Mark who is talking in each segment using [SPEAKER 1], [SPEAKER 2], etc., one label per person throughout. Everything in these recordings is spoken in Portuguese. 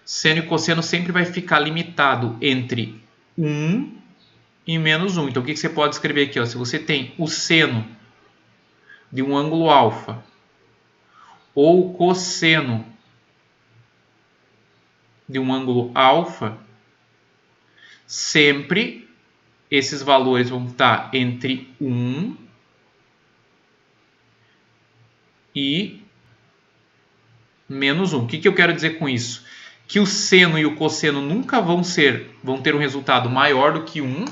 [SPEAKER 1] seno e cosseno sempre vai ficar limitado entre 1 e menos 1. Então, o que você pode escrever aqui? Ó? Se você tem o seno de um ângulo alfa ou o cosseno de um ângulo alfa, sempre esses valores vão estar entre 1 e menos 1. O que eu quero dizer com isso? Que o seno e o cosseno nunca vão ter um resultado maior do que 1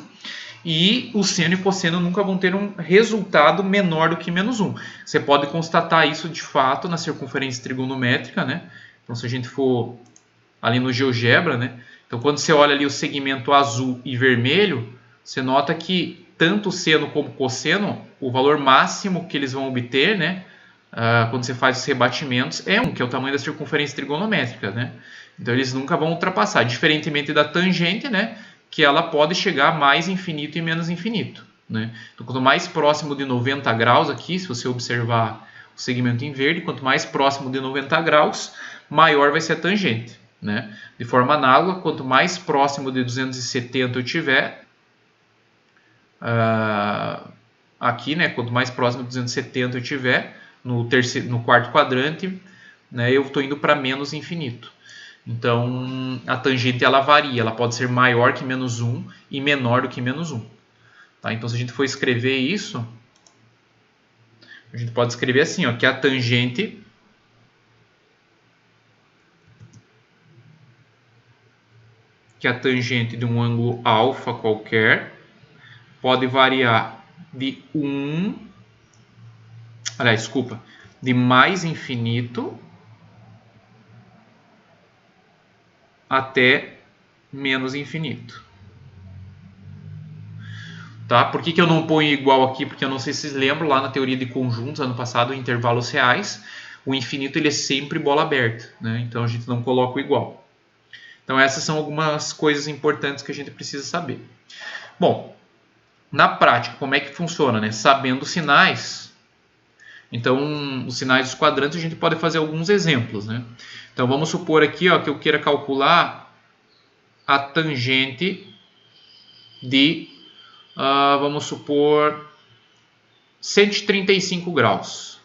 [SPEAKER 1] e o seno e o cosseno nunca vão ter um resultado menor do que menos 1. Você pode constatar isso de fato na circunferência trigonométrica, né? Então, se a gente for ali no GeoGebra, né? Então, quando você olha ali o segmento azul e vermelho, você nota que tanto o seno como o cosseno, o valor máximo que eles vão obter, né? Quando você faz os rebatimentos, é 1, que é o tamanho da circunferência trigonométrica, né? Então, eles nunca vão ultrapassar, diferentemente da tangente, né? Que ela pode chegar a mais infinito e menos infinito, né? Então, quanto mais próximo de 90 graus aqui, se você observar o segmento em verde, quanto mais próximo de 90 graus, maior vai ser a tangente, né? De forma análoga, quanto mais próximo de 270 eu tiver, aqui, né? Quanto mais próximo de 270 eu tiver, no quarto quadrante, né? Eu estou indo para menos infinito. Então, a tangente ela varia, ela pode ser maior que menos 1 e menor do que menos 1. Tá? Então, se a gente for escrever isso, a gente pode escrever assim, ó, que a tangente de um ângulo alfa qualquer pode variar de de mais infinito até menos infinito. Tá? Por que eu não ponho igual aqui? Porque eu não sei se vocês lembram, lá na teoria de conjuntos, ano passado, em intervalos reais, o infinito ele é sempre bola aberta, né? Então a gente não coloca o igual. Então essas são algumas coisas importantes que a gente precisa saber. Bom, na prática, como é que funciona, né? Sabendo os sinais, então os sinais dos quadrantes a gente pode fazer alguns exemplos, né? Então vamos supor aqui, ó, que eu queira calcular a tangente de, vamos supor, 135 graus.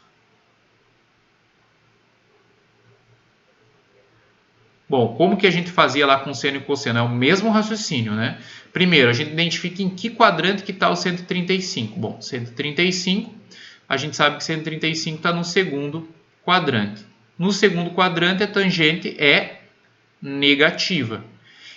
[SPEAKER 1] Bom, como que a gente fazia lá com seno e cosseno? É o mesmo raciocínio, né? Primeiro, a gente identifica em que quadrante que está o 135. Bom, 135, a gente sabe que 135 está no segundo quadrante. No segundo quadrante, a tangente é negativa.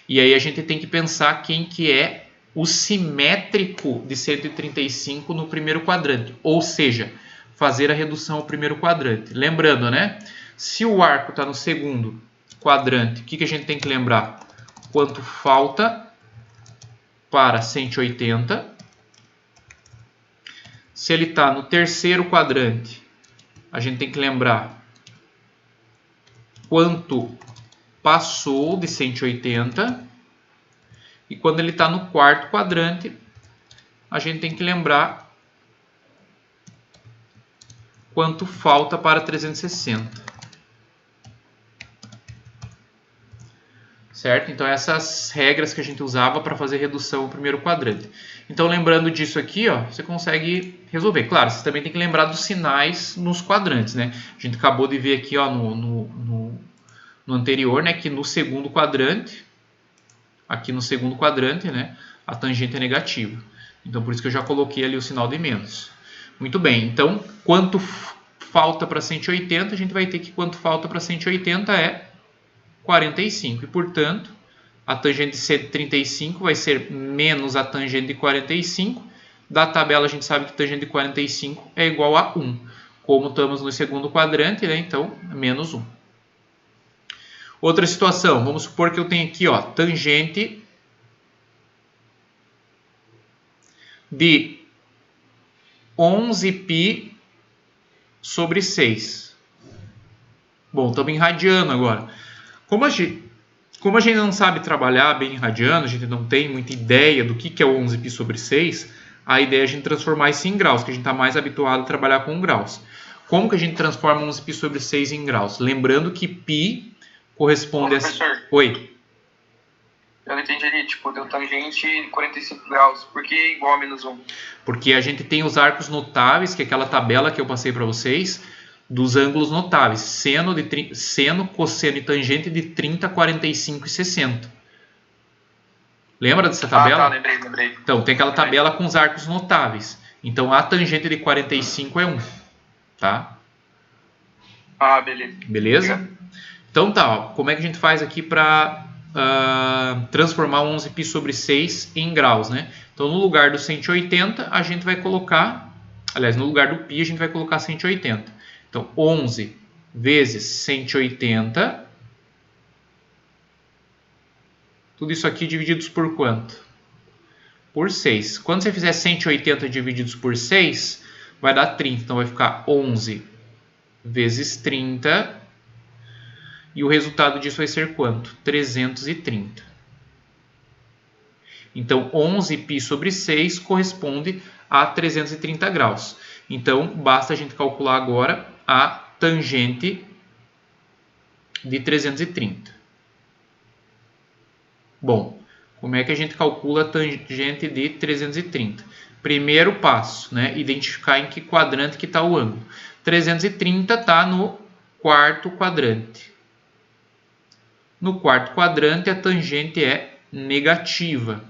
[SPEAKER 1] E aí a gente tem que pensar quem que é o simétrico de 135 no primeiro quadrante. Ou seja, fazer a redução ao primeiro quadrante. Lembrando, né? Se o arco está no segundo quadrante, o que a gente tem que lembrar? Quanto falta para 180. Se ele está no terceiro quadrante, a gente tem que lembrar quanto passou de 180. E quando ele está no quarto quadrante, a gente tem que lembrar quanto falta para 360. Certo? Então, essas regras que a gente usava para fazer redução ao primeiro quadrante. Então, lembrando disso aqui, ó, você consegue resolver. Claro, você também tem que lembrar dos sinais nos quadrantes, né? A gente acabou de ver aqui, ó, no anterior, né, que no segundo quadrante, né, a tangente é negativa. Então, por isso que eu já coloquei ali o sinal de menos. Muito bem, então, quanto falta para 180, a gente vai ter que quanto falta para 180 é 45. E, portanto, a tangente de 135 vai ser menos a tangente de 45. Da tabela, a gente sabe que a tangente de 45 é igual a 1. Como estamos no segundo quadrante, né, então, menos 1. Outra situação, vamos supor que eu tenho aqui, ó, tangente de 11π sobre 6. Bom, estamos em radiano agora. Como a gente não sabe trabalhar bem em radiano, a gente não tem muita ideia do que é o 11π sobre 6, a ideia é a gente transformar isso em graus, que a gente está mais habituado a trabalhar com graus. Como que a gente transforma 11π sobre 6 em graus? Lembrando que π, corresponde
[SPEAKER 2] Ô, professor.
[SPEAKER 1] Oi.
[SPEAKER 2] Eu não entendi ali, tipo, deu tangente 45 graus. Por que igual a menos 1?
[SPEAKER 1] Porque a gente tem os arcos notáveis, que é aquela tabela que eu passei para vocês, dos ângulos notáveis. Seno, cosseno e tangente de 30, 45 e 60. Lembra dessa tabela?
[SPEAKER 2] Ah, tá, lembrei.
[SPEAKER 1] Então, tem aquela tabela com os arcos notáveis. Então, a tangente de 45 é 1. Tá?
[SPEAKER 2] Ah, beleza.
[SPEAKER 1] Beleza? Então tá, ó, como é que a gente faz aqui para transformar 11π sobre 6 em graus, né? Então no lugar do 180 a gente vai colocar, aliás, no lugar do π a gente vai colocar 180. Então 11 vezes 180, tudo isso aqui divididos por quanto? Por 6. Quando você fizer 180 divididos por 6, vai dar 30. Então vai ficar 11 vezes 30. E o resultado disso vai ser quanto? 330. Então, 11π sobre 6 corresponde a 330 graus. Então, basta a gente calcular agora a tangente de 330. Bom, como é que a gente calcula a tangente de 330? Primeiro passo, né? Identificar em que quadrante que está o ângulo. 330 está no quarto quadrante. No quarto quadrante, a tangente é negativa.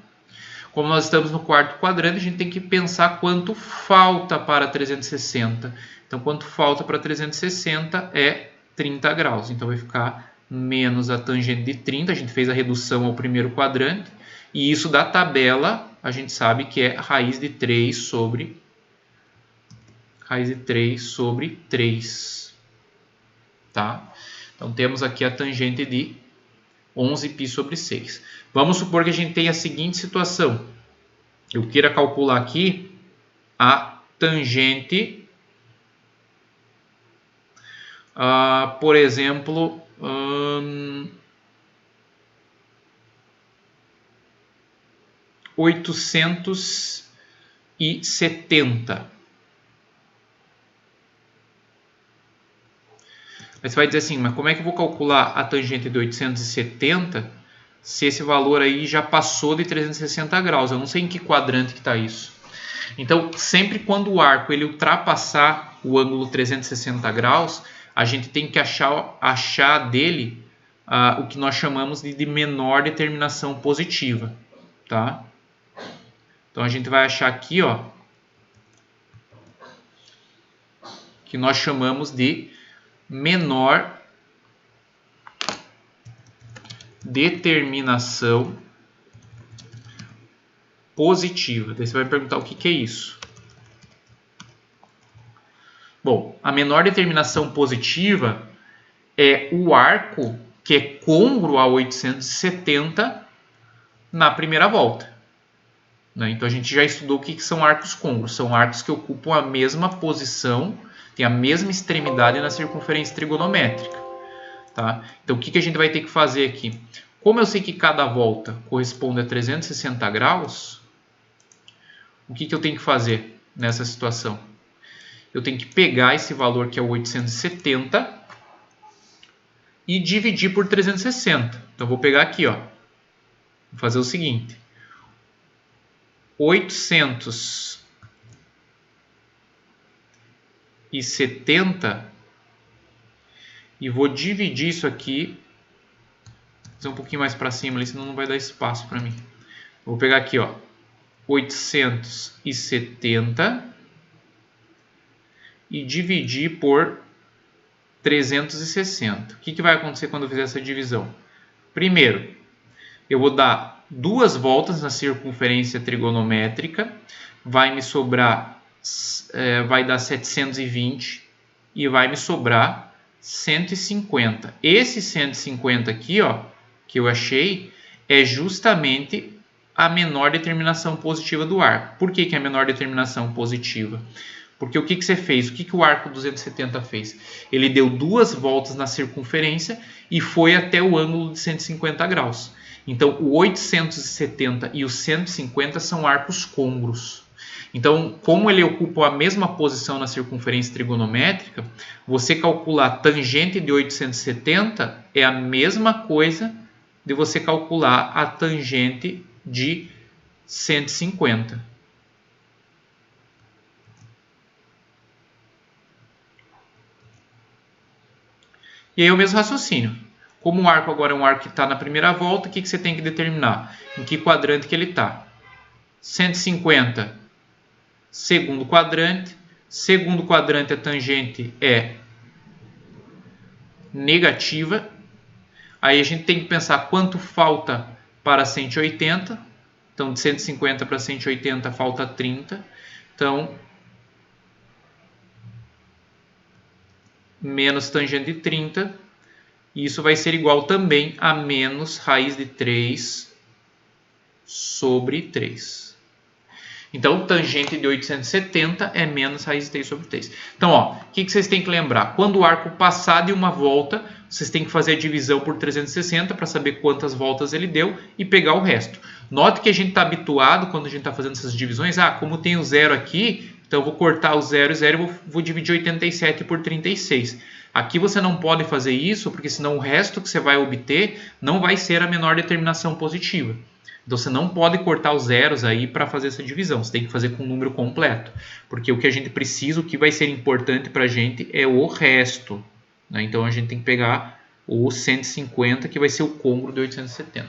[SPEAKER 1] Como nós estamos no quarto quadrante, a gente tem que pensar quanto falta para 360. Então, quanto falta para 360 é 30 graus. Então, vai ficar menos a tangente de 30. A gente fez a redução ao primeiro quadrante. E isso da tabela, a gente sabe que é raiz de 3 sobre 3. Tá? Então, temos aqui a tangente de 11π sobre 6. Vamos supor que a gente tenha a seguinte situação. Eu queira calcular aqui a tangente, por exemplo, 870. Aí você vai dizer assim, mas como é que eu vou calcular a tangente de 870 se esse valor aí já passou de 360 graus? Eu não sei em que quadrante que está isso. Então, sempre quando o arco ele ultrapassar o ângulo 360 graus, a gente tem que achar dele o que nós chamamos de menor determinação positiva. Tá? Então, a gente vai achar aqui, ó, que nós chamamos de menor determinação positiva. Daí você vai me perguntar o que é isso. Bom, a menor determinação positiva é o arco que é côngruo a 870 na primeira volta. Então a gente já estudou o que são arcos côngruos. São arcos que ocupam a mesma posição, tem a mesma extremidade na circunferência trigonométrica. Tá? Então, o que a gente vai ter que fazer aqui? Como eu sei que cada volta corresponde a 360 graus, o que eu tenho que fazer nessa situação? Eu tenho que pegar esse valor que é o 870 e dividir por 360. Então, vou pegar aqui, ó. Vou fazer o seguinte. 870 e vou dividir isso aqui, fazer um pouquinho mais para cima ali, senão não vai dar espaço para mim. Vou pegar aqui, ó, 870 e dividir por 360. O que vai acontecer quando eu fizer essa divisão? Primeiro, eu vou dar 2 voltas na circunferência trigonométrica, vai me sobrar, vai dar 720 e vai me sobrar 150. Esse 150 aqui, ó, que eu achei, é justamente a menor determinação positiva do arco. Por que é a menor determinação positiva? Porque o que você fez? O que o arco 270 fez? Ele deu 2 voltas na circunferência e foi até o ângulo de 150 graus. Então, o 870 e o 150 são arcos côngruos. Então, como ele ocupa a mesma posição na circunferência trigonométrica, você calcular a tangente de 870 é a mesma coisa de você calcular a tangente de 150. E aí é o mesmo raciocínio. Como o arco agora é um arco que está na primeira volta, o que você tem que determinar? Em que quadrante que ele está? 150, segundo quadrante. Segundo quadrante, a tangente é negativa. Aí a gente tem que pensar quanto falta para 180. Então, de 150 para 180 falta 30. Então, menos tangente de 30. E isso vai ser igual também a menos raiz de 3 sobre 3. Então, tangente de 870 é menos raiz de 3 sobre 3. Então, ó, o que vocês têm que lembrar? Quando o arco passar de uma volta, vocês têm que fazer a divisão por 360 para saber quantas voltas ele deu e pegar o resto. Note que a gente está habituado, quando a gente está fazendo essas divisões, como tem o zero aqui, então eu vou cortar o 0 e 0 e vou dividir 87 por 36. Aqui você não pode fazer isso, porque senão o resto que você vai obter não vai ser a menor determinação positiva. Então você não pode cortar os zeros aí para fazer essa divisão, você tem que fazer com um número completo. Porque o que a gente precisa, o que vai ser importante para a gente é o resto. Né? Então a gente tem que pegar o 150, que vai ser o côncavo de 870.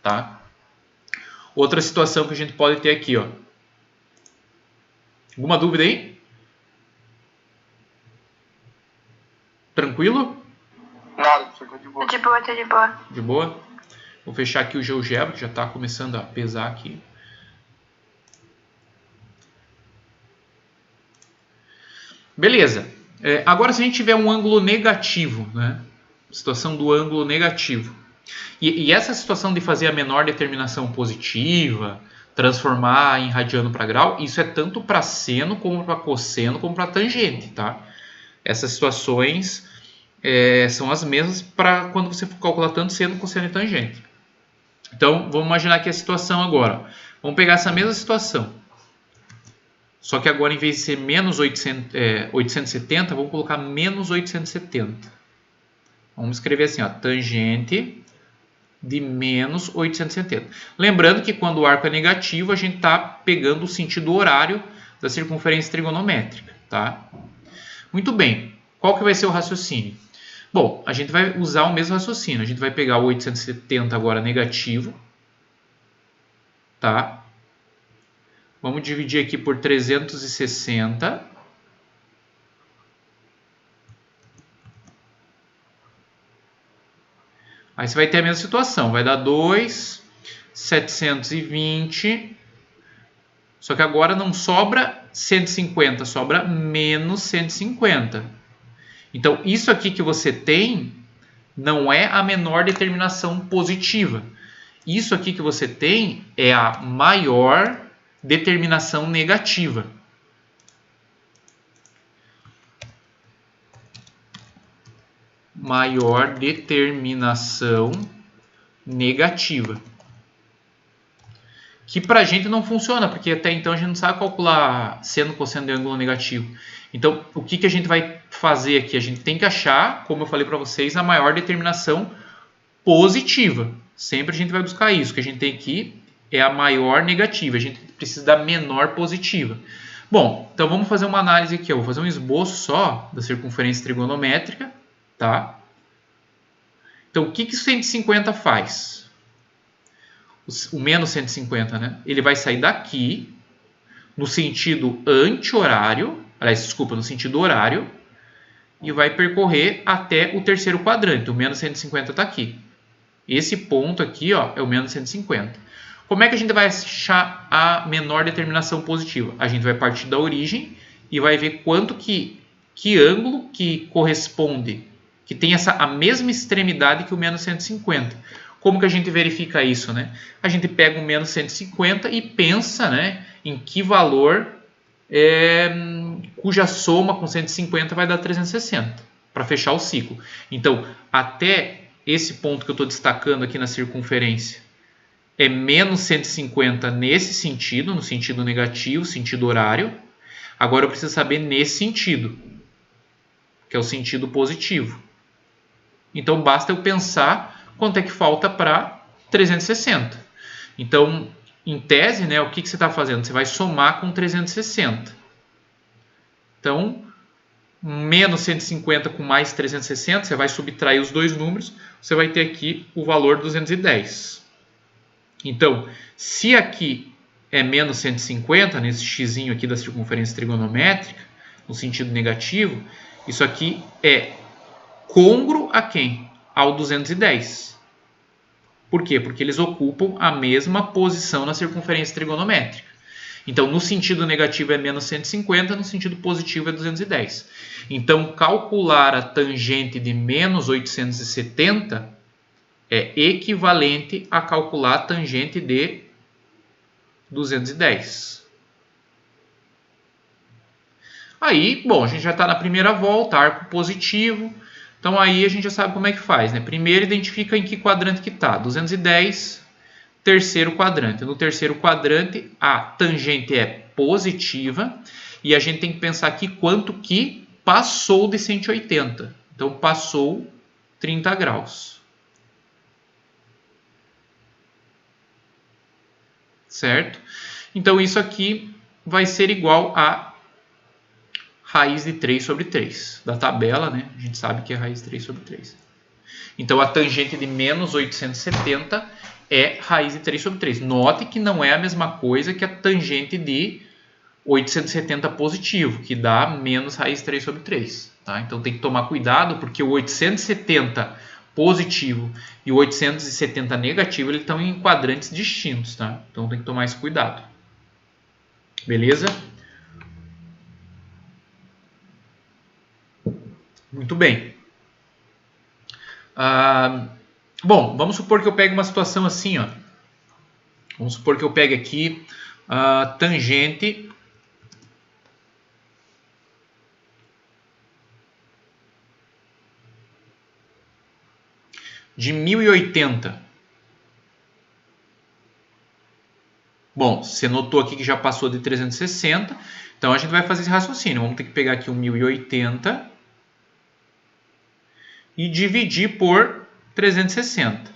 [SPEAKER 1] Tá? Outra situação que a gente pode ter aqui, ó. Alguma dúvida aí? Tranquilo?
[SPEAKER 2] Nada, ficou de boa.
[SPEAKER 3] De boa, tá de boa.
[SPEAKER 1] De boa? Vou fechar aqui o GeoGebra, que já está começando a pesar aqui. Beleza. Agora, se a gente tiver um ângulo negativo, né? Situação do ângulo negativo. E essa situação de fazer a menor determinação positiva, transformar em radiano para grau, isso é tanto para seno, como para cosseno, como para tangente, tá? Essas situações são as mesmas para quando você for calcular tanto seno, cosseno e tangente. Então, vamos imaginar aqui a situação agora. Vamos pegar essa mesma situação. Só que agora, em vez de ser menos 870, vamos colocar menos 870. Vamos escrever assim, ó, tangente de menos 870. Lembrando que quando o arco é negativo, a gente está pegando o sentido horário da circunferência trigonométrica. Tá? Muito bem. Qual que vai ser o raciocínio? Bom, a gente vai usar o mesmo raciocínio. A gente vai pegar o 870 agora negativo. Tá? Vamos dividir aqui por 360. Aí você vai ter a mesma situação. Vai dar 2,720. Só que agora não sobra 150, sobra menos 150. Então, isso aqui que você tem não é a menor determinação positiva. Isso aqui que você tem é a maior determinação negativa. Maior determinação negativa. Que para a gente não funciona, porque até então a gente não sabe calcular seno, cosseno de ângulo negativo. Então, o que a gente vai fazer aqui? A gente tem que achar, como eu falei para vocês, a maior determinação positiva. Sempre a gente vai buscar isso. O que a gente tem aqui é a maior negativa. A gente precisa da menor positiva. Bom, então vamos fazer uma análise aqui. Eu vou fazer um esboço só da circunferência trigonométrica. Tá? Então, o que o 150 faz? O menos 150, né? Ele vai sair daqui no sentido anti-horário, no sentido horário, e vai percorrer até o terceiro quadrante. O menos 150 está aqui. Esse ponto aqui, ó, é o menos 150. Como é que a gente vai achar a menor determinação positiva? A gente vai partir da origem e vai ver quanto que ângulo que corresponde, que tem a mesma extremidade que o menos 150. Como que a gente verifica isso, né? A gente pega o menos 150 e pensa, né, em que valor cuja soma com 150 vai dar 360, para fechar o ciclo. Então, até esse ponto que eu estou destacando aqui na circunferência, é menos 150 nesse sentido, no sentido negativo, sentido horário. Agora eu preciso saber nesse sentido, que é o sentido positivo. Então basta eu pensar quanto é que falta para 360. Então, em tese, né, o que você está fazendo? Você vai somar com 360. Então, menos 150 com mais 360, você vai subtrair os dois números, você vai ter aqui o valor 210. Então, se aqui é menos 150, nesse xzinho aqui da circunferência trigonométrica, no sentido negativo, isso aqui é côngruo a quem? Ao 210. Por quê? Porque eles ocupam a mesma posição na circunferência trigonométrica. Então, no sentido negativo é menos 150, no sentido positivo é 210. Então, calcular a tangente de menos 870 é equivalente a calcular a tangente de 210. Aí, bom, a gente já está na primeira volta, arco positivo. Então, aí a gente já sabe como é que faz, né? Primeiro, identifica em que quadrante que está. 210, terceiro quadrante. No terceiro quadrante, a tangente é positiva. E a gente tem que pensar aqui quanto que passou de 180. Então, passou 30 graus. Certo? Então, isso aqui vai ser igual a raiz de 3 sobre 3. Da tabela, né? A gente sabe que é raiz de 3 sobre 3. Então, a tangente de menos 870 é raiz de 3 sobre 3. Note que não é a mesma coisa que a tangente de 870 positivo, que dá menos raiz de 3 sobre 3. Tá? Então, tem que tomar cuidado, porque o 870 positivo e o 870 negativo, eles estão em quadrantes distintos. Tá? Então, tem que tomar esse cuidado. Beleza? Muito bem. Bom, vamos supor que eu pegue uma situação assim, ó. Vamos supor que eu pegue aqui tangente de 1080. Bom, você notou aqui que já passou de 360, então a gente vai fazer esse raciocínio. Vamos ter que pegar aqui o 1080 e dividir por 360.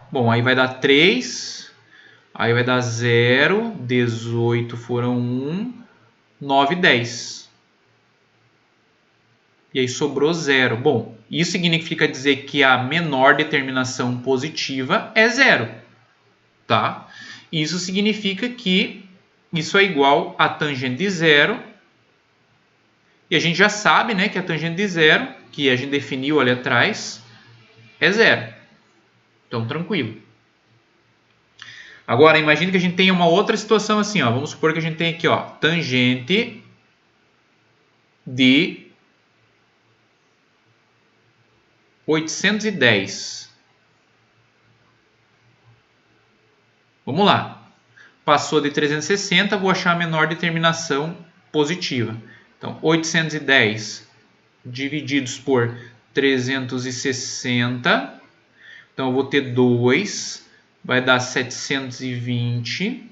[SPEAKER 1] Bom, aí vai dar 3, aí vai dar 0, 18 foram 1, 9, 10. E aí sobrou 0. Bom, isso significa dizer que a menor determinação positiva é 0. Tá? Isso significa que isso é igual a tangente de 0. E a gente já sabe, né, que a tangente de 0, que a gente definiu ali atrás, é 0. Então, tranquilo. Agora, imagine que a gente tenha uma outra situação assim. Ó. Vamos supor que a gente tem aqui, ó, tangente de 810. Vamos lá. Passou de 360, vou achar a menor determinação positiva. Então, 810 divididos por 360. Então, eu vou ter 2, vai dar 720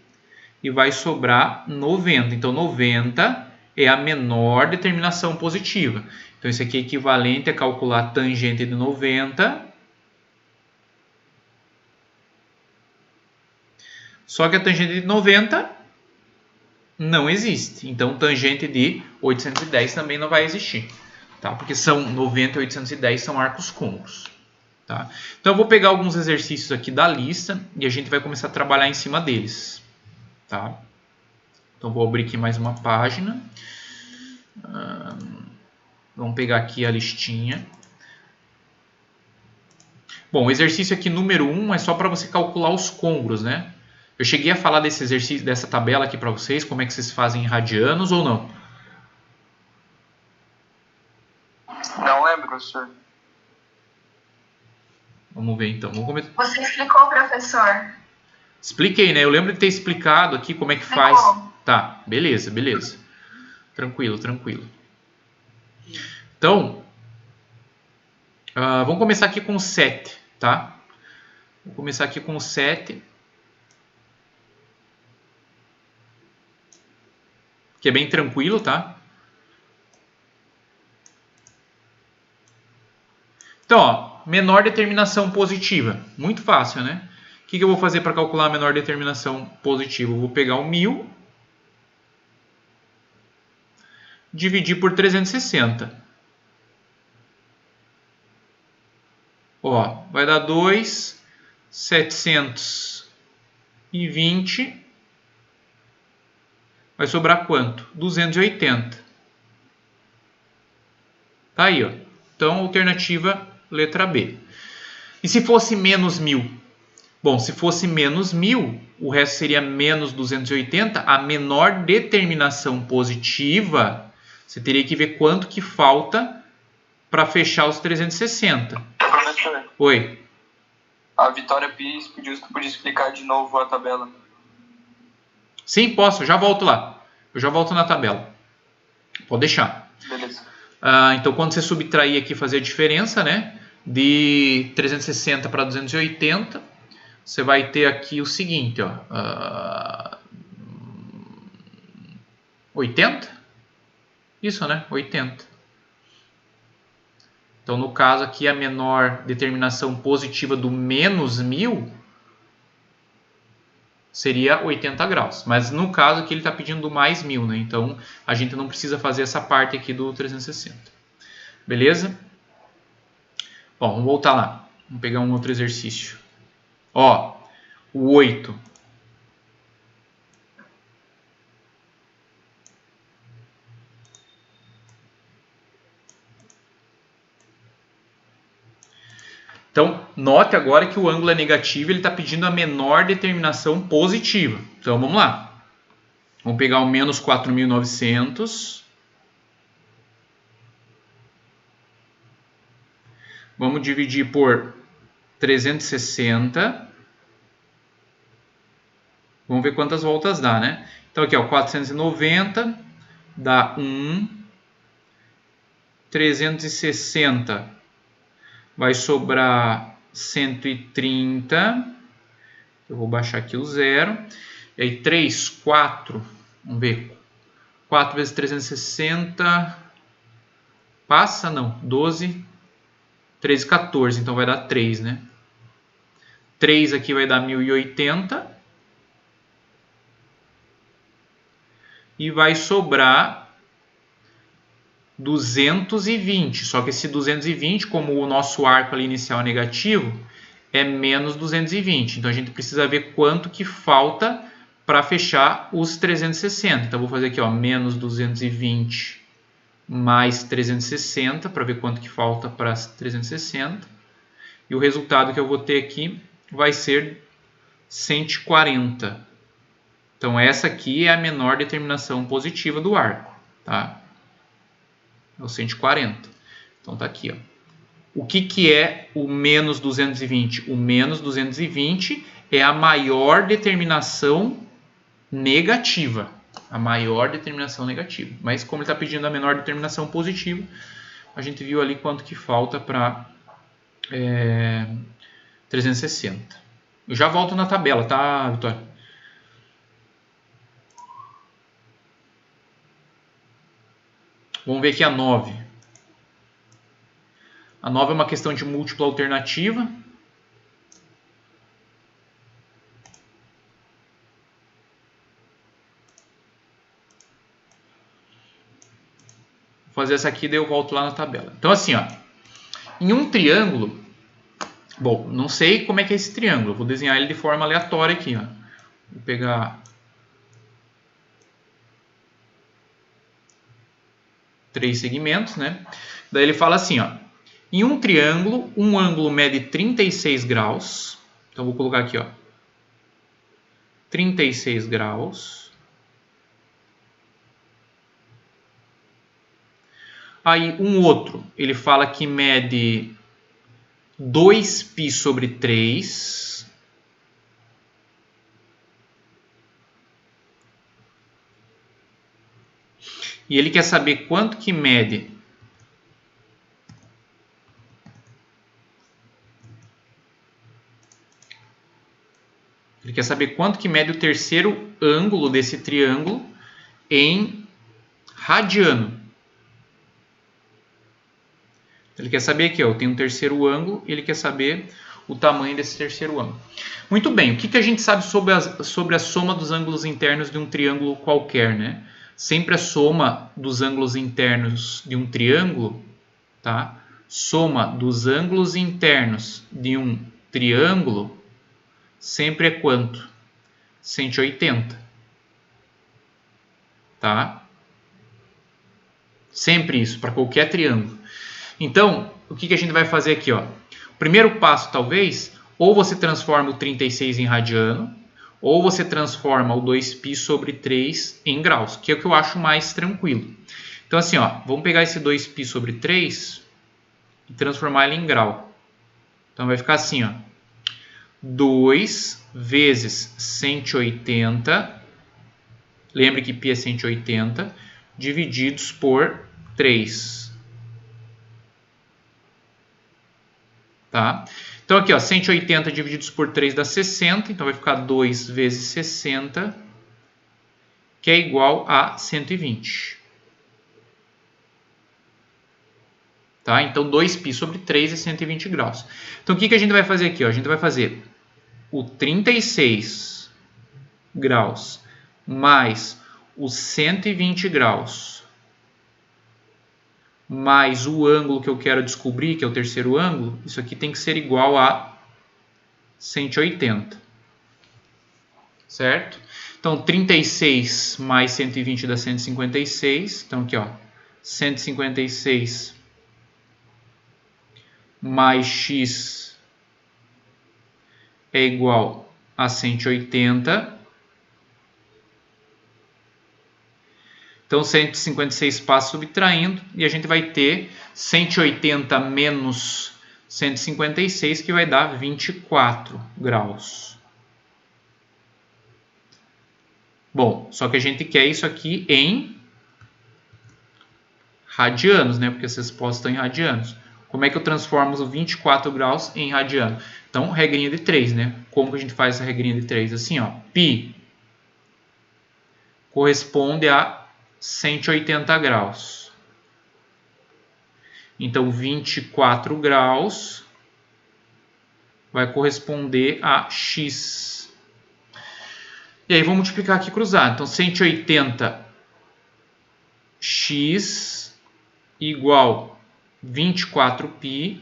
[SPEAKER 1] e vai sobrar 90. Então, 90 é a menor determinação positiva. Então, isso aqui é equivalente a calcular a tangente de 90. Só que a tangente de 90 não existe. Então, tangente de 810 também não vai existir. Tá? Porque são 90 e 810 são arcos côncavos. Tá? Então, eu vou pegar alguns exercícios aqui da lista e a gente vai começar a trabalhar em cima deles. Tá? Então, vou abrir aqui mais uma página. Vamos pegar aqui a listinha. Bom, o exercício aqui número 1 é só para você calcular os côngruos, né? Eu cheguei a falar desse exercício, dessa tabela aqui para vocês, como é que vocês fazem em radianos ou não?
[SPEAKER 2] Não lembro, professor.
[SPEAKER 1] Vamos ver então. Vamos começar.
[SPEAKER 3] Você explicou, professor?
[SPEAKER 1] Expliquei, né? Eu lembro de ter explicado aqui como é que faz. Tá, beleza, beleza. Tranquilo, tranquilo. Então, Vamos começar aqui com 7, tá? Vou começar aqui com 7. Que é bem tranquilo, tá? Então, ó, menor determinação positiva. Muito fácil, né? O que eu vou fazer para calcular a menor determinação positiva? Eu vou pegar o 1000, dividir por 360. Ó, vai dar 2.720. Vai sobrar quanto? 280. Tá aí, ó. Então, alternativa letra B. E se fosse menos 1000? Bom, se fosse menos 1000, o resto seria menos 280. A menor determinação positiva, você teria que ver quanto que falta para fechar os 360.
[SPEAKER 2] Professor,
[SPEAKER 1] Oi.
[SPEAKER 2] a Vitória Pires pediu se tu podia explicar de novo a tabela.
[SPEAKER 1] Sim, posso. Já volto lá. Eu já volto na tabela. Pode deixar.
[SPEAKER 2] Beleza.
[SPEAKER 1] Então, quando você subtrair aqui, fazer a diferença, né, de 360 para 280, você vai ter aqui o seguinte, ó, 80? Isso, né? 80. Então, no caso aqui, a menor determinação positiva do menos 1000 seria 80 graus. Mas no caso aqui ele está pedindo do mais 1000, né? Então, a gente não precisa fazer essa parte aqui do 360. Beleza? Bom, vamos voltar lá. Vamos pegar um outro exercício. Ó, o 8. Então, note agora que o ângulo é negativo, ele está pedindo a menor determinação positiva. Então, vamos lá. Vamos pegar o menos 4.900. Vamos dividir por 360. Vamos ver quantas voltas dá, né? Então, aqui, ó, 490 dá 1. 360 vai sobrar 130. Eu vou baixar aqui o 0. E aí 3, 4. Vamos ver. 4 vezes 360. Passa? Não. 12. 13, 14. Então vai dar 3, né? 3 aqui vai dar 1080. E vai sobrar 220, só que esse 220, como o nosso arco ali inicial é negativo, é menos 220. Então a gente precisa ver quanto que falta para fechar os 360. Então eu vou fazer aqui, ó, menos 220 mais 360 para ver quanto que falta para 360. E o resultado que eu vou ter aqui vai ser 140. Então essa aqui é a menor determinação positiva do arco, tá? É o 140. Então tá aqui, ó. O que é o menos 220? O menos 220 é a maior determinação negativa. A maior determinação negativa. Mas como ele está pedindo a menor determinação positiva, a gente viu ali quanto que falta para 360. Eu já volto na tabela, tá, Vitória? Vamos ver aqui a 9. A 9 é uma questão de múltipla alternativa. Vou fazer essa aqui, daí eu volto lá na tabela. Então assim, ó, em um triângulo, bom, não sei como é que é esse triângulo, eu vou desenhar ele de forma aleatória aqui, ó. Vou pegar 3 segmentos, né? Daí ele fala assim, ó, em um triângulo, um ângulo mede 36 graus. Então vou colocar aqui, ó, 36 graus. Aí um outro, ele fala que mede 2π sobre 3. E ele quer saber quanto que mede Ele quer saber quanto que mede o terceiro ângulo desse triângulo em radiano. Ele quer saber aqui, ó, eu tenho um terceiro ângulo, ele quer saber o tamanho desse terceiro ângulo. Muito bem, o que a gente sabe sobre a soma dos ângulos internos de um triângulo qualquer, né? Sempre a soma dos ângulos internos de um triângulo, tá? Soma dos ângulos internos de um triângulo sempre é quanto? 180. Tá? Sempre isso, para qualquer triângulo. Então, o que a gente vai fazer aqui? Ó? O primeiro passo, talvez, ou você transforma o 36 em radiano, ou você transforma o 2π sobre 3 em graus, que é o que eu acho mais tranquilo. Então, assim, ó, vamos pegar esse 2π sobre 3 e transformar ele em grau. Então, vai ficar assim, ó, 2 vezes 180, lembre que π é 180, divididos por 3. Tá? Então, aqui, ó, 180 divididos por 3 dá 60, então vai ficar 2 vezes 60, que é igual a 120. Tá? Então, 2π sobre 3 é 120 graus. Então, o que a gente vai fazer aqui? Ó? A gente vai fazer o 36 graus mais os 120 graus mais o ângulo que eu quero descobrir, que é o terceiro ângulo, isso aqui tem que ser igual a 180. Certo? Então, 36 mais 120 dá 156. Então, aqui, ó, 156 mais x é igual a 180. Então, 156 passa subtraindo e a gente vai ter 180 menos 156, que vai dar 24 graus. Bom, só que a gente quer isso aqui em radianos, né? Porque essas respostas estão em radianos. Como é que eu transformo os 24 graus em radiano? Então, regrinha de 3, né? Como que a gente faz essa regrinha de 3? Assim, ó, π corresponde a 180 graus. Então, 24 graus vai corresponder a x. E aí, vou multiplicar aqui cruzado. Então, 180x igual 24π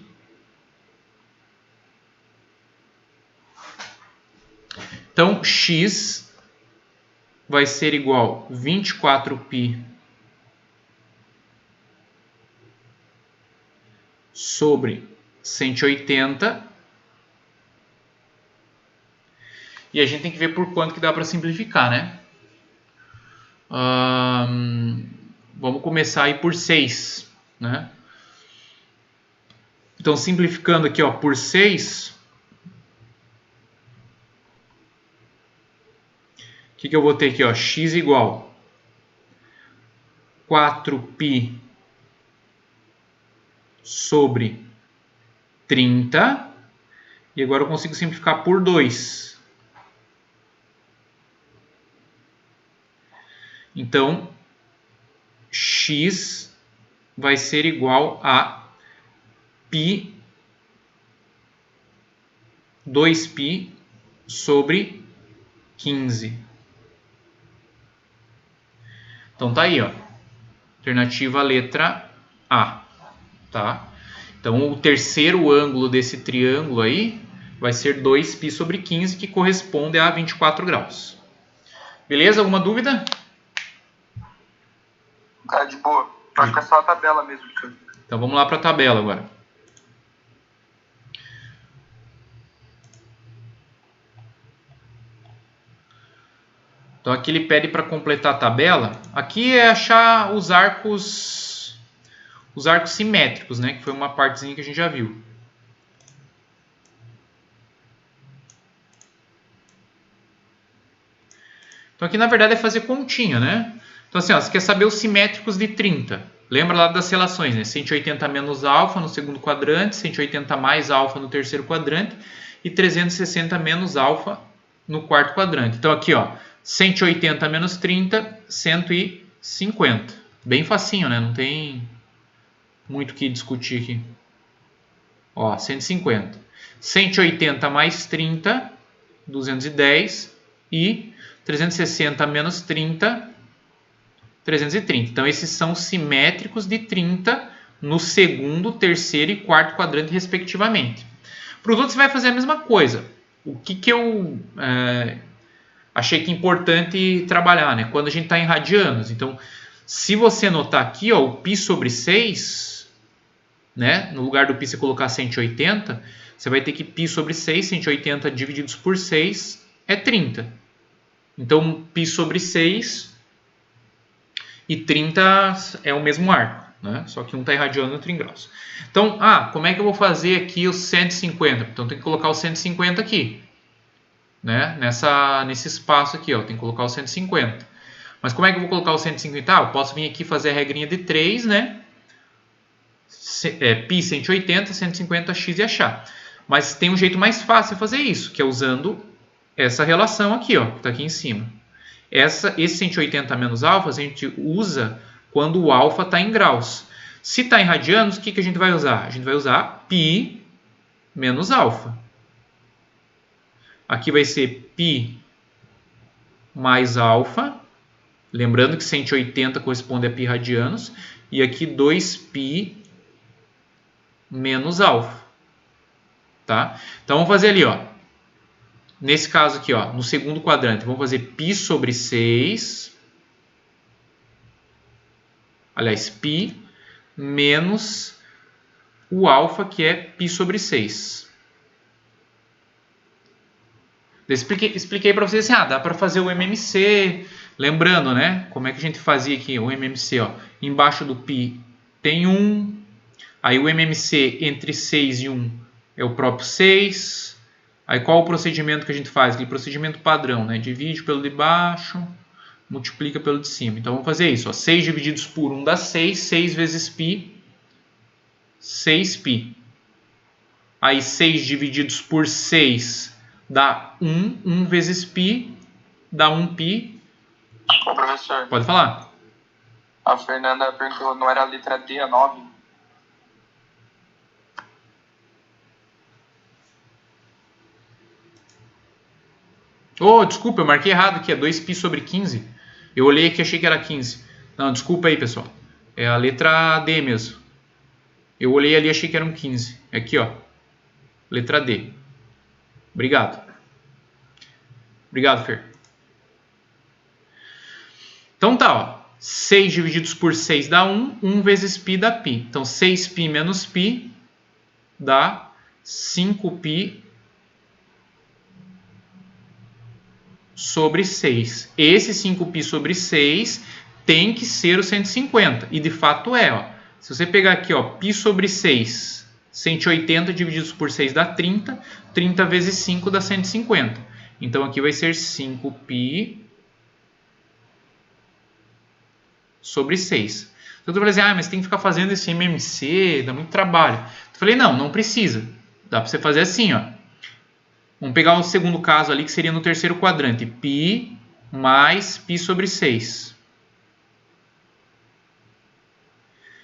[SPEAKER 1] Então, x vai ser igual a 24π sobre 180. E a gente tem que ver por quanto que dá para simplificar, né? Vamos começar aí por 6, né? Então, simplificando aqui, ó, por 6, o que eu vou ter aqui? Ó, x igual 4π sobre 30. E agora eu consigo simplificar por 2. Então, x vai ser igual a π 2π sobre 15. Então tá aí, ó. Alternativa letra A, tá? Então o terceiro ângulo desse triângulo aí vai ser 2π sobre 15, que corresponde a 24 graus. Beleza? Alguma dúvida?
[SPEAKER 2] Tá de boa. Acho que é só a tabela mesmo.
[SPEAKER 1] Então vamos lá para a tabela agora. Então aqui ele pede para completar a tabela. Aqui é achar os arcos simétricos, né? Que foi uma partezinha que a gente já viu. Então aqui na verdade é fazer continha, né? Então assim, ó, você quer saber os simétricos de 30. Lembra lá das relações, né? 180 menos alfa no segundo quadrante, 180 mais alfa no terceiro quadrante e 360 menos alfa no quarto quadrante. Então aqui, ó, 180 menos 30, 150. Bem facinho, né? Não tem muito o que discutir aqui. Ó, 150. 180 mais 30, 210. E 360 menos 30, 330. Então esses são simétricos de 30 no segundo, terceiro e quarto quadrante, respectivamente. Para os outros você vai fazer a mesma coisa. O que eu achei que é importante trabalhar, né? Quando a gente está em radianos. Então, se você notar aqui, ó, o π sobre 6, né? No lugar do π você colocar 180, você vai ter que π sobre 6, 180 divididos por 6 é 30. Então, π sobre 6 e 30 é o mesmo arco, né? Só que um está em radiano e outro em graus. Então, como é que eu vou fazer aqui os 150? Então, tem que colocar o 150 aqui, né? Nesse espaço aqui, ó, tem que colocar o 150. Mas como é que eu vou colocar o 150? Eu posso vir aqui fazer a regrinha de 3, né? Π 180, 150, x e achar. Mas tem um jeito mais fácil de fazer isso, que é usando essa relação aqui, ó, que está aqui em cima. Esse 180 menos alfa a gente usa quando o alfa está em graus. Se está em radianos, o que a gente vai usar? A gente vai usar π menos alfa. Aqui vai ser π mais alfa. Lembrando que 180 corresponde a π radianos. E aqui 2π menos alfa. Tá? Então vamos fazer ali, ó. Nesse caso aqui, ó, no segundo quadrante, vamos fazer π sobre 6. Aliás, π menos o alfa, que é π sobre 6. Expliquei para vocês assim, dá para fazer o MMC. Lembrando, né, como é que a gente fazia aqui o MMC, ó. Embaixo do π tem 1. Aí o MMC entre 6 e 1 é o próprio 6. Aí qual o procedimento que a gente faz? Aquele procedimento padrão, né? Divide pelo de baixo, multiplica pelo de cima. Então vamos fazer isso, ó. 6 divididos por 1 dá 6. 6 vezes π, 6π. Aí 6 divididos por 6 dá 1. 1 vezes π dá 1π.
[SPEAKER 2] Ô, professor.
[SPEAKER 1] Pode falar.
[SPEAKER 2] A Fernanda perguntou, não era a letra D, a 9?
[SPEAKER 1] Oh, desculpa, eu marquei errado aqui, é 2π sobre 15. Eu olhei aqui e achei que era 15. Não, desculpa aí, pessoal. É a letra D mesmo. Eu olhei ali e achei que eram 15. Aqui, ó. Letra D. Obrigado. Obrigado, Fer. Então tá, ó. 6 divididos por 6 dá 1. 1 vezes π dá π. Então 6π menos π dá 5π sobre 6. Esse 5π sobre 6 tem que ser o 150. E de fato é, ó. Se você pegar aqui, ó, π sobre 6, 180 divididos por 6 dá 30. 30 vezes 5 dá 150. Então aqui vai ser 5π sobre 6. Então eu falei assim, mas tem que ficar fazendo esse MMC, dá muito trabalho. Eu falei, não precisa. Dá para você fazer assim, ó. Vamos pegar o segundo caso ali, que seria no terceiro quadrante. π mais π sobre 6.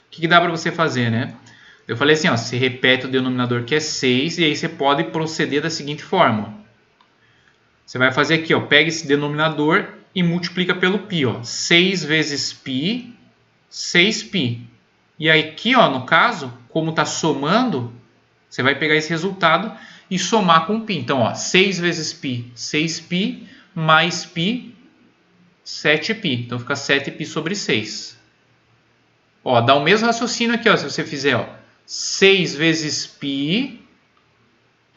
[SPEAKER 1] O que dá para você fazer, né? Eu falei assim, ó, você repete o denominador que é 6, e aí você pode proceder da seguinte forma. Você vai fazer aqui, ó, pega esse denominador e multiplica pelo π, ó. 6 vezes π, 6π. E aí aqui, ó, no caso, como está somando, você vai pegar esse resultado e somar com π. Então, ó, 6 vezes π, 6π, mais π, 7π. Então, fica 7π sobre 6. Ó, dá o mesmo raciocínio aqui, ó, se você fizer, ó, 6 vezes π,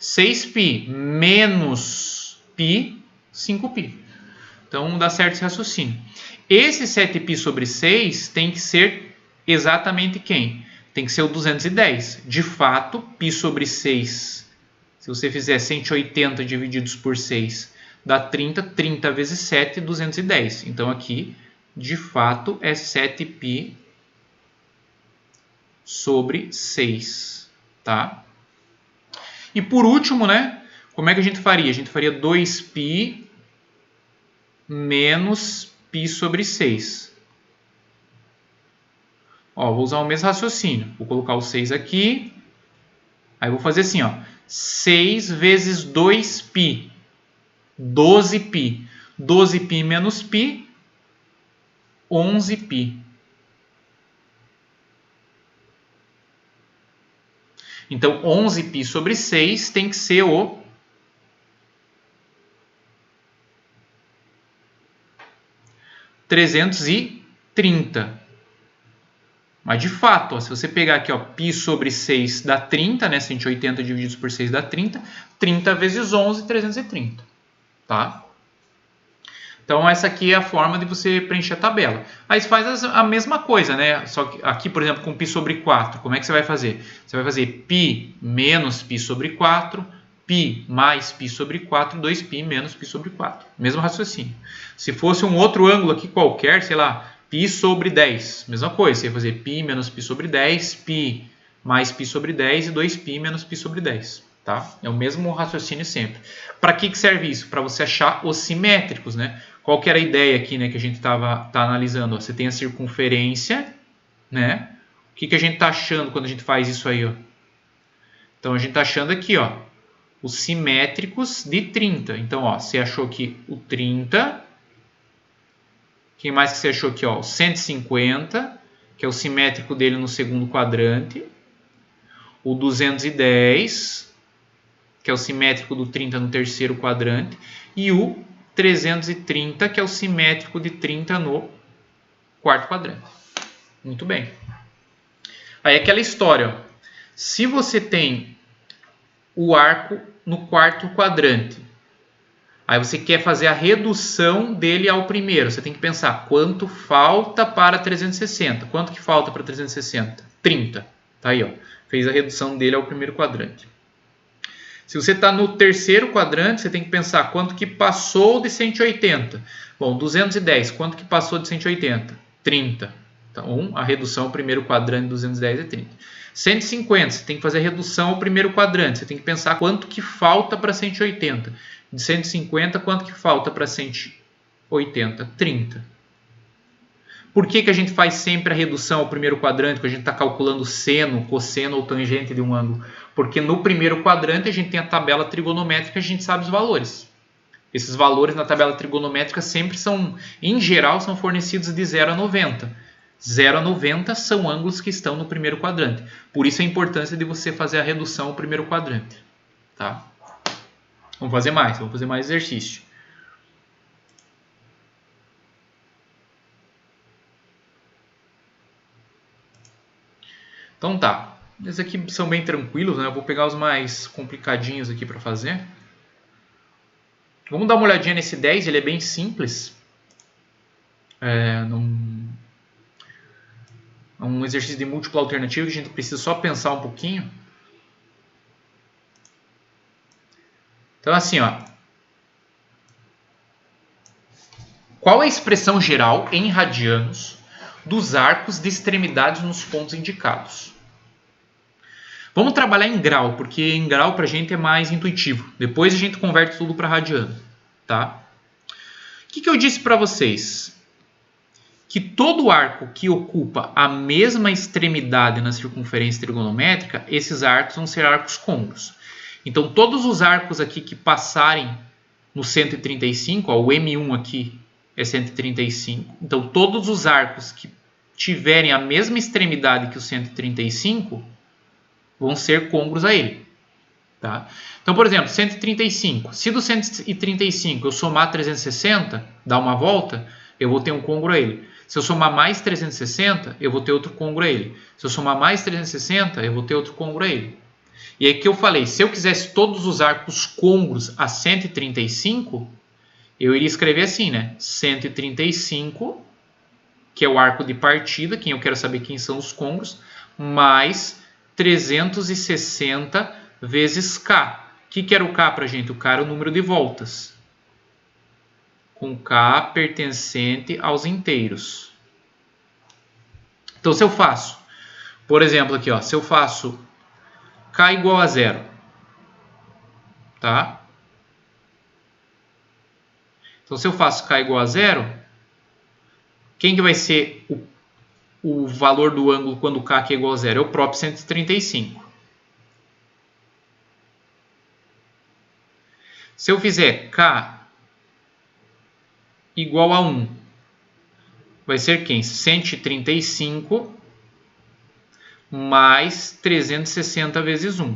[SPEAKER 1] 6π, menos π, 5π. Então, dá certo esse raciocínio. Esse 7π sobre 6 tem que ser exatamente quem? Tem que ser o 210. De fato, π sobre 6... Se você fizer 180 divididos por 6, dá 30. 30 vezes 7, 210. Então, aqui, de fato, é 7π sobre 6. Tá? E por último, né? como é que a gente faria? A gente faria 2π menos π sobre 6. Ó, vou usar o mesmo raciocínio. Vou colocar o 6 aqui. Aí vou fazer assim, ó. 6 vezes 2π. 12π. 12π menos π. 11π. Então, 11π sobre 6 tem que ser o 330. Mas, de fato, ó, se você pegar aqui, ó, π sobre 6 dá 30, né? 180 divididos por 6 dá 30. 30 vezes 11, 330. Tá? Então, essa aqui é a forma de você preencher a tabela. Aí você faz a mesma coisa, né? Só que aqui, por exemplo, com π sobre 4, como é que você vai fazer? Você vai fazer π menos π sobre 4, π mais π sobre 4, 2π menos π sobre 4. Mesmo raciocínio. Se fosse um outro ângulo aqui qualquer, sei lá, π sobre 10. Mesma coisa, você vai fazer π menos π sobre 10, π mais π sobre 10 e 2π menos π sobre 10. Tá? É o mesmo raciocínio sempre. Para que serve isso? Para você achar os simétricos, né? Qual que era a ideia aqui, né, que a gente tá analisando? Ó, você tem a circunferência, né? O que a gente está achando quando a gente faz isso aí? Ó? Então, a gente está achando aqui, ó, os simétricos de 30. Então, ó, você achou aqui o 30. Quem mais que você achou aqui? Ó, o 150, que é o simétrico dele no segundo quadrante. O 210, que é o simétrico do 30 no terceiro quadrante. E o 330, que é o simétrico de 30 no quarto quadrante. Muito bem. Aí aquela história, ó. Se você tem o arco no quarto quadrante, aí você quer fazer a redução dele ao primeiro, você tem que pensar quanto falta para 360. Quanto que falta para 360? 30. Tá aí, ó. Fez a redução dele ao primeiro quadrante. Se você está no terceiro quadrante, você tem que pensar quanto que passou de 180. Bom, 210, quanto que passou de 180? 30. Então, a redução ao primeiro quadrante de 210 é 30. 150, você tem que fazer a redução ao primeiro quadrante. Você tem que pensar quanto que falta para 180. De 150, quanto que falta para 180? 30. Por que a gente faz sempre a redução ao primeiro quadrante, quando a gente está calculando seno, cosseno ou tangente de um ângulo? Porque no primeiro quadrante a gente tem a tabela trigonométrica e a gente sabe os valores. Esses valores na tabela trigonométrica sempre são, em geral, são fornecidos de 0 a 90. 0 a 90 são ângulos que estão no primeiro quadrante. Por isso a importância de você fazer a redução ao primeiro quadrante. Tá? Vamos fazer mais exercício. Então tá, esses aqui são bem tranquilos, né? Eu vou pegar os mais complicadinhos aqui para fazer. Vamos dar uma olhadinha nesse 10, ele é bem simples. É um exercício de múltipla alternativa que a gente precisa só pensar um pouquinho. Então assim, ó. Qual é a expressão geral em radianos dos arcos de extremidades nos pontos indicados? Vamos trabalhar em grau, porque em grau para a gente é mais intuitivo. Depois a gente converte tudo para radiano. Tá? O que eu disse para vocês? Que todo arco que ocupa a mesma extremidade na circunferência trigonométrica, esses arcos vão ser arcos côncavos. Então todos os arcos aqui que passarem no 135, ó, o M1 aqui é 135. Então todos os arcos que tiverem a mesma extremidade que o 135 vão ser côncavos a ele. Tá? Então, por exemplo, 135. Se do 135 eu somar 360, dar uma volta, eu vou ter um côncavo a ele. Se eu somar mais 360, eu vou ter outro côncavo a ele. Se eu somar mais 360, eu vou ter outro côncavo a ele. E aí que eu falei, se eu quisesse todos os arcos côncavos a 135, eu iria escrever assim, né? 135, que é o arco de partida, quem eu quero saber quem são os côncavos, mais 360 vezes K. O que era o K para a gente? O K era o número de voltas. Com K pertencente aos inteiros. Então, se eu faço, por exemplo, aqui, ó, se eu faço K igual a 0, tá? Então, se eu faço K igual a 0, quem que vai ser o valor do ângulo quando K aqui é igual a 0? É o próprio 135. Se eu fizer K igual a 1, vai ser quem? 135 mais 360 vezes 1.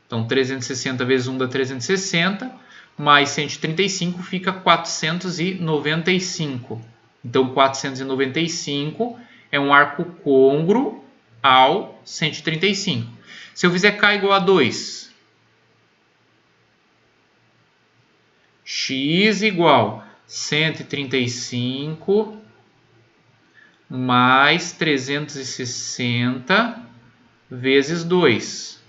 [SPEAKER 1] Então, 360 vezes 1 dá 360, mais 135 fica 495. Então, 495 é um arco côngruo ao 135. Se eu fizer K igual a 2, x igual 135 mais 360 vezes 2.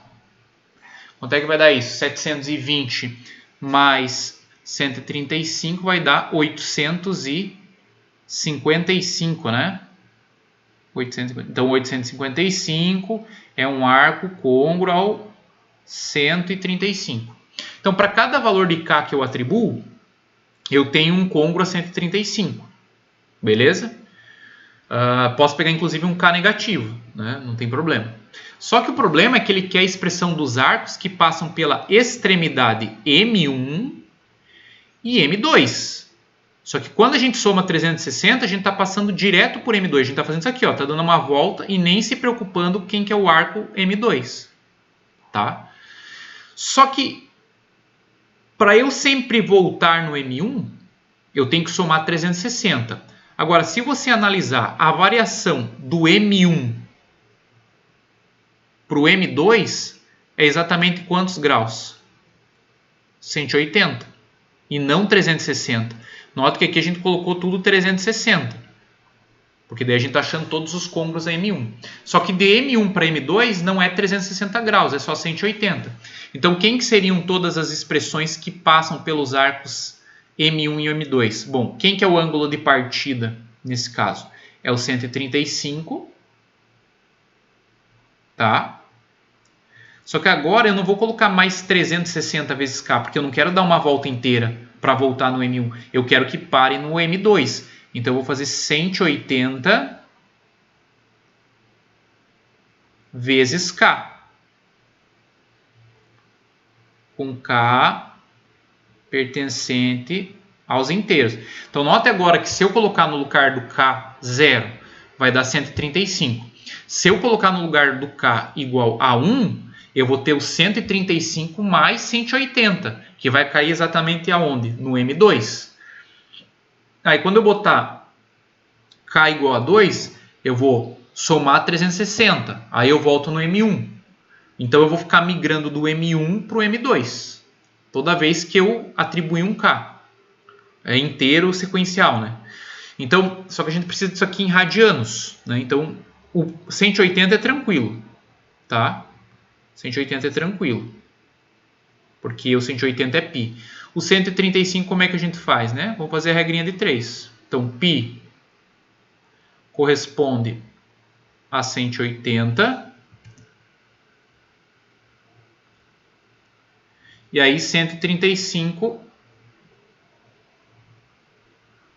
[SPEAKER 1] Quanto é que vai dar isso? 720 mais 135 vai dar 855, né? 850. Então, 855 é um arco côngruo ao 135. Então, para cada valor de K que eu atribuo, eu tenho um côngruo a 135. Beleza? Posso pegar, inclusive, um K negativo, né? Não tem problema. Só que o problema é que ele quer a expressão dos arcos que passam pela extremidade M1 e M2. Só que quando a gente soma 360, a gente está passando direto por M2. A gente está fazendo isso aqui, está dando uma volta e nem se preocupando quem que é o arco M2. Tá? Só que para eu sempre voltar no M1, eu tenho que somar 360. Agora, se você analisar a variação do M1 para o M2, é exatamente quantos graus? 180 e não 360. Nota que aqui a gente colocou tudo 360, porque daí a gente está achando todos os côngruos a M1. Só que de M1 para M2 não é 360 graus, é só 180. Então, quem que seriam todas as expressões que passam pelos arcos M1 e M2? Bom, quem que é o ângulo de partida nesse caso? É o 135. Tá? Só que agora eu não vou colocar mais 360 vezes K, porque eu não quero dar uma volta inteira para voltar no M1. Eu quero que pare no M2. Então eu vou fazer 180 vezes K. Com K pertencente aos inteiros. Então note agora que se eu colocar no lugar do K 0, vai dar 135. Se eu colocar no lugar do K igual a 1, eu vou ter o 135 mais 180, que vai cair exatamente aonde? No M2. Aí quando eu botar K igual a 2, eu vou somar 360. Aí eu volto no M1. Então eu vou ficar migrando do M1 para o M2. Toda vez que eu atribuir um K. É inteiro sequencial, né? Então, só que a gente precisa disso aqui em radianos, né? Então, o 180 é tranquilo, tá? 180 é tranquilo, porque o 180 é π. O 135, como é que a gente faz, né? Vamos fazer a regrinha de 3. Então, π corresponde a 180. E aí, 135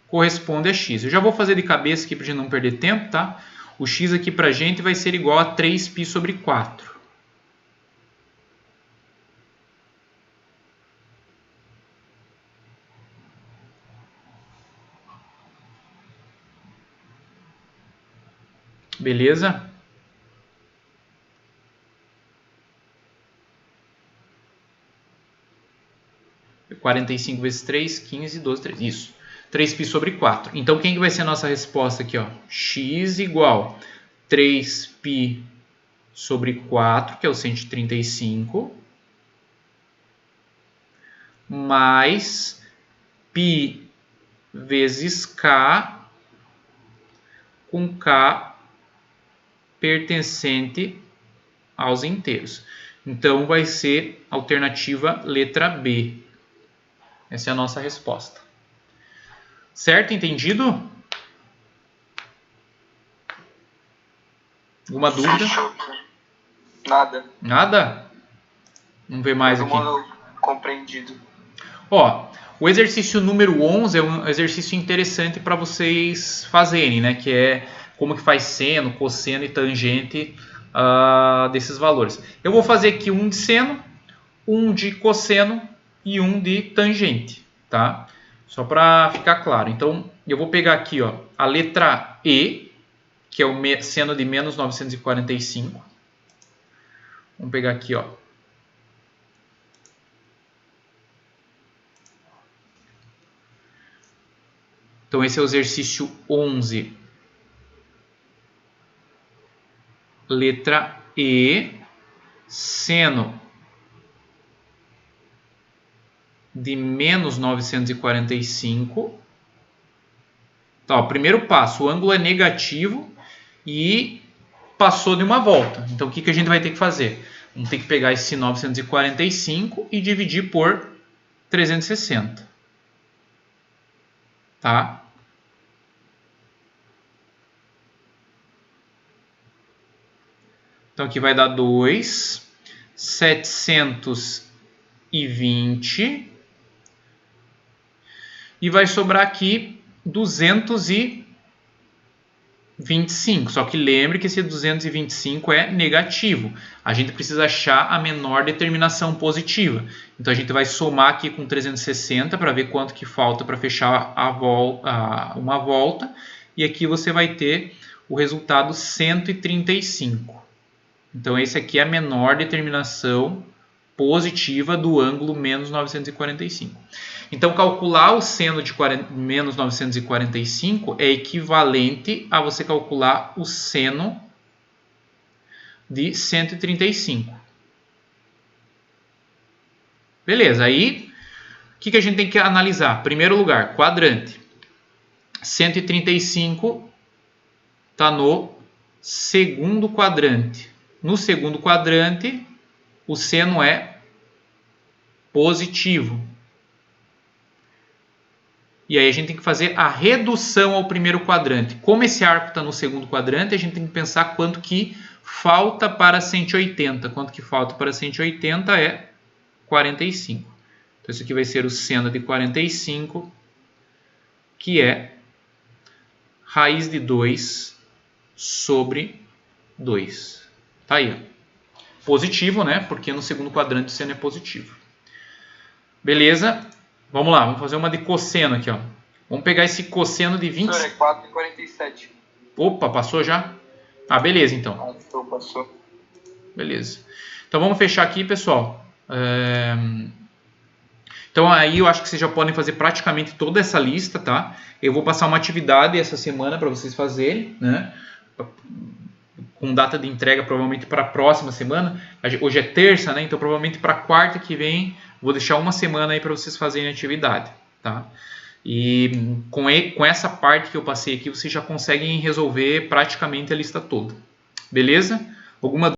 [SPEAKER 1] corresponde a x. Eu já vou fazer de cabeça aqui para a gente não perder tempo, tá? O x aqui para a gente vai ser igual a 3π sobre 4. Beleza? É 45 vezes 3, 15, 12, 3. Isso. 3π sobre 4. Então, quem que vai ser a nossa resposta aqui? Ó? X igual 3π sobre 4, que é o 135, mais π vezes K, com K pertencente aos inteiros. Então, vai ser a alternativa letra B. Essa é a nossa resposta. Certo? Entendido? Alguma dúvida?
[SPEAKER 2] Nada.
[SPEAKER 1] Nada? Vamos ver mais aqui.
[SPEAKER 2] Compreendido.
[SPEAKER 1] Ó, O exercício número 11 é um exercício interessante para vocês fazerem, né? Que é como que faz seno, cosseno e tangente desses valores. Eu vou fazer aqui um de seno, um de cosseno e um de tangente, tá? Só para ficar claro. Então, eu vou pegar aqui, ó, a letra E, que é o seno de menos 945. Vamos pegar aqui, ó. Então, esse é o exercício 11. Letra E, seno de menos 945. Então, ó, primeiro passo, o ângulo é negativo e passou de uma volta. Então, o que a gente vai ter que fazer? Vamos ter que pegar esse 945 e dividir por 360. Tá? Então, aqui vai dar 2,720. E vai sobrar aqui 225. Só que lembre que esse 225 é negativo. A gente precisa achar a menor determinação positiva. Então, a gente vai somar aqui com 360 para ver quanto que falta para fechar uma volta. E aqui você vai ter o resultado 135. Então, esse aqui é a menor determinação positiva do ângulo menos 945. Então, calcular o seno de menos 945 é equivalente a você calcular o seno de 135. Beleza, aí o que a gente tem que analisar? Primeiro lugar, quadrante. 135 está no segundo quadrante. No segundo quadrante, o seno é positivo. E aí a gente tem que fazer a redução ao primeiro quadrante. Como esse arco está no segundo quadrante, a gente tem que pensar quanto que falta para 180. Quanto que falta para 180 é 45. Então isso aqui vai ser o seno de 45, que é raiz de 2 sobre 2. Tá aí, ó. Positivo, né? Porque no segundo quadrante o seno é positivo. Beleza? Vamos lá, vamos fazer uma de cosseno aqui, ó. Vamos pegar esse cosseno de 20...
[SPEAKER 2] É 4,47.
[SPEAKER 1] Opa, passou já? Ah, beleza, então.
[SPEAKER 2] Passou.
[SPEAKER 1] Beleza. Então, vamos fechar aqui, pessoal. Então, aí eu acho que vocês já podem fazer praticamente toda essa lista, tá? Eu vou passar uma atividade essa semana para vocês fazerem, né? Com data de entrega provavelmente para a próxima semana. Hoje é terça, né? Então provavelmente para quarta que vem vou deixar uma semana aí para vocês fazerem a atividade, tá? E com essa parte que eu passei aqui, vocês já conseguem resolver praticamente a lista toda. Beleza? Alguma